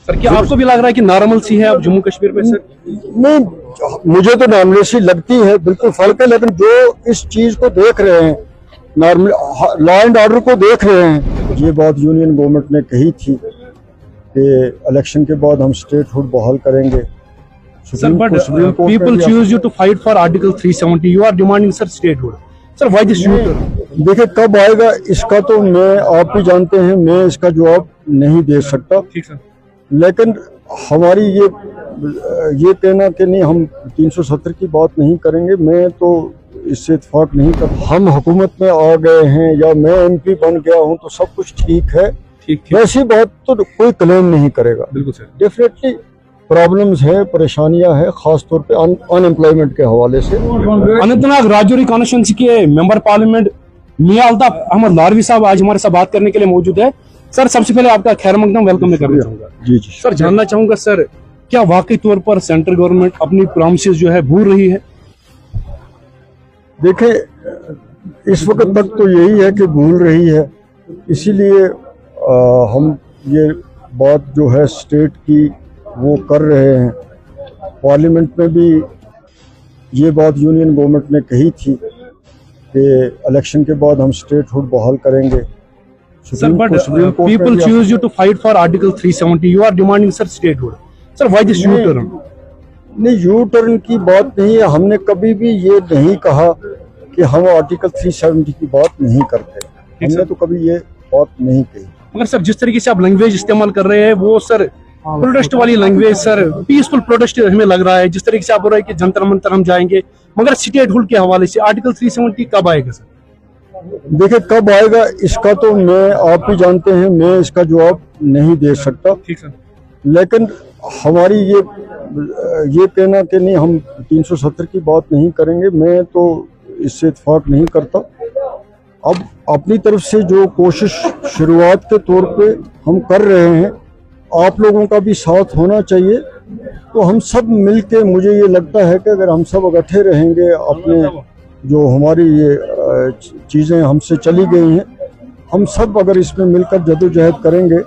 Sir क्या आपको भी लग रहा है कि नॉर्मल सी है अब जम्मू कश्मीर में सर? नहीं, मुझे तो नॉर्मल सी लगती है, बिल्कुल फर्क है। लेकिन जो इस चीज को देख रहे हैं, नॉर्मल लॉ एंड ऑर्डर को देख रहे हैं, ये बात यूनियन गवर्नमेंट ने कही थी कि इलेक्शन के बाद हम स्टेटहुड बहाल करेंगे। Sir but people choose you to fight for article 370, you are demanding sir statehood. Sir why this U-turn? देखिए कब आएगा इसका तो मैं, आप भी जानते हैं, मैं इसका जवाब नहीं दे सकता। ठीक सर। लेकिन हमारी ये कहना कि नहीं हम 370 की बात नहीं करेंगे, मैं तो इससे इत्तेफाक नहीं करता। हम हुकूमत में आ गए हैं या मैं एमपी बन गया हूं तो सब कुछ ठीक है, ठीक वैसी बात तो कोई क्लेम नहीं करेगा। बिल्कुल सर। डेफिनेटली प्रॉब्लम्स है, परेशानियां है, खास तौर पे अनएम्प्लॉयमेंट के हवाले से। अनंतनाग राजौरी कॉन्स्टिट्यूंसी के मेंबर पार्लियामेंट मियां अल्ताफ अहमद लारवी साहब आज हमारे साथ बात करने के लिए मौजूद है। सर सबसे पहले आपका खैर मकदम वेलकम मैं करना चाहूंगा। जी जी सर जानना चाहूंगा सर क्या वाकई तौर पर सेंट्रल गवर्नमेंट अपनी प्रॉमिसेस जो है भूल रही है? देखिए इस वक्त तक तो यही है कि भूल रही है, इसीलिए हम ये बात जो है स्टेट की वो कर रहे हैं। पार्लियामेंट में भी ये बात यूनियन गवर्नमेंट ने कही थी कि इलेक्शन के बाद हम स्टेटहुड बहाल करेंगे। Sir but people choose you to fight for article 370, you are demanding sir statehood. Sir why this U-turn? नहीं, यू टर्न की बात नहीं है। हमने कभी भी ये नहीं कहा कि हम आर्टिकल 370 की बात नहीं करते, हमने तो कभी ये बात नहीं कही। मगर सर जिस तरीके से आप लैंग्वेज इस्तेमाल कर रहे हैं वो सर प्रोटेस्ट वाली लैंग्वेज, सर पीसफुल प्रोटेस्ट हमें लग रहा है। जिस तरीके से आप बोल रहे हैं कि जंतर मंतर हम जाएंगे, मगर स्टेटहुड के हवाले से आर्टिकल 370 कब आएगा सर? देखिए कब आएगा इसका तो मैं, आप भी जानते हैं, मैं इसका जवाब नहीं दे सकता। ठीक सर। लेकिन हमारी ये कहना कि नहीं हम 370 की बात नहीं करेंगे, मैं तो इससे इत्तेफाक नहीं करता। अब अपनी तरफ से जो कोशिश शुरुआत के तौर पे हम कर रहे हैं, आप लोगों का भी साथ होना चाहिए। तो हम सब मिलके, मुझे ये लगता है कि अगर हम सब इकट्ठे रहेंगे, अपने जो हमारी ये चीज़ें हमसे चली गई हैं, हम सब अगर इसमें मिलकर जदोजहद करेंगे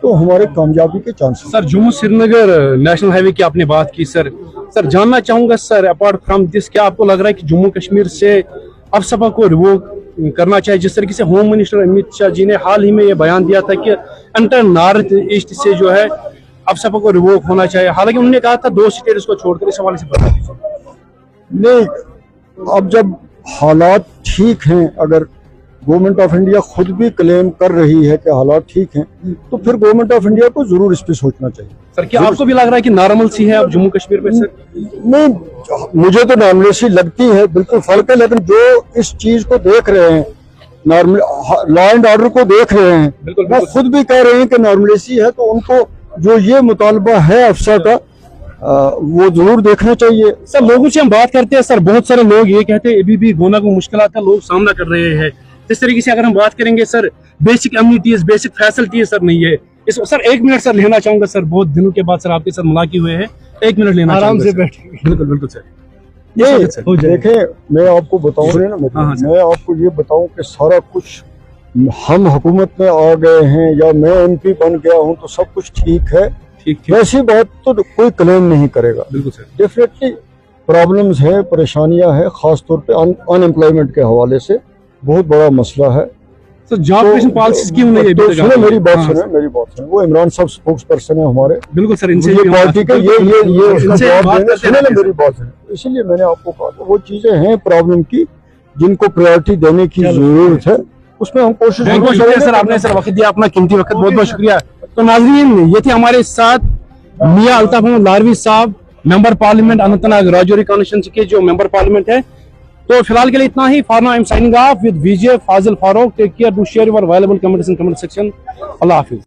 तो हमारे कामयाबी के chances. Sir Jammu Srinagar national highway की आपने बात की सर, जानना चाहूंगा सर अपार्ट फ्रॉम दिस क्या आपको लग रहा है कि जम्मू कश्मीर से अफसपा को रिवोक करना चाहिए? जिस तरीके से होम मिनिस्टर अमित शाह जी ने हाल ही में ये बयान दिया था कि एंटायर नॉर्थ ईस्ट से जो है अफसपा को रिवोक होना चाहिए, हालांकि उन्होंने कहा था 2 स्टेट्स को छोड़कर। इस हवाले से बता दीजिए। नहीं, अब जब हालात ठीक हैं, अगर गवर्नमेंट ऑफ इंडिया खुद भी क्लेम कर रही है कि हालात ठीक हैं, तो फिर गवर्नमेंट ऑफ इंडिया को जरूर इस पे सोचना चाहिए। सर क्या आपको भी लग रहा है कि नॉर्मल सी है अब जम्मू कश्मीर में सर? नहीं, मुझे तो नॉर्मल सी लगती है, बिल्कुल फर्क है। लेकिन जो इस चीज को देख रहे हैं, नॉर्मल लॉ एंड ऑर्डर को देख रहे हैं, वो खुद भी कह रहे हैं कि नॉर्मलेसी है, तो उनको जो ये मुतालबा है अफसर का वो जरूर देखना चाहिए। सर लोगों से हम बात करते हैं सर, बहुत सारे लोग ये कहते हैं अभी भी गोना को मुश्किलात का लोग सामना कर रहे हैं। इस तरीके से अगर हम बात करेंगे sir, basic amenities, basic facilities sir नहीं है इस। सर 1 मिनट सर लेना चाहूंगा सर, बहुत दिनों के बाद सर आपके साथ मुलाकात हुए हैं, 1 मिनट लेना आराम से बैठेंगे। बिल्कुल बिल्कुल सर। देखें, मैं आपको बताऊं ना, मैं आपको ये बताऊं कि सारा कुछ हम हुकूमत में आ गए हैं या मैं एमपी बन गया हूं तो सब कुछ ठीक है, वैसी बात तो कोई क्लेम नहीं करेगा। बिल्कुल सर। डेफिनेटली प्रॉब्लम्स है, परेशानियां है, खास तौर पे अनएम्प्लॉयमेंट के हवाले से बहुत बड़ा मसला है। तो जॉब क्रिएशन पॉलिसी क्यों नहीं है? तो सुने मेरी बात सुने, वो इमरान साहब स्पोक्स पर्सन है हमारे। बिल्कुल सर, इनसे ये पार्टी के ये सुने ना मेरी बात सुने। इसीलिए मैंने आपको कहा था वो चीजें हैं प्रॉब्लम की जिनको प्रायोरिटी देने की जरूरत है, उसमें हम कोशिश करेंगे। सर आपने सर वक्त दिया, अपना कीमती वक्त, बहुत बहुत शुक्रिया। तो नाज़रीन ये थे हमारे साथ मियां अल्ताफ अहमद लारवी साहब, member parliament Anantnag Rajouri constituency के जो मेंबर पार्लियामेंट है। तो फिलहाल के लिए इतना ही। For now I am signing off with Vijay Fazil Farooq. Take care, do share your valuable comments in comment section. अल्लाह हाफिज।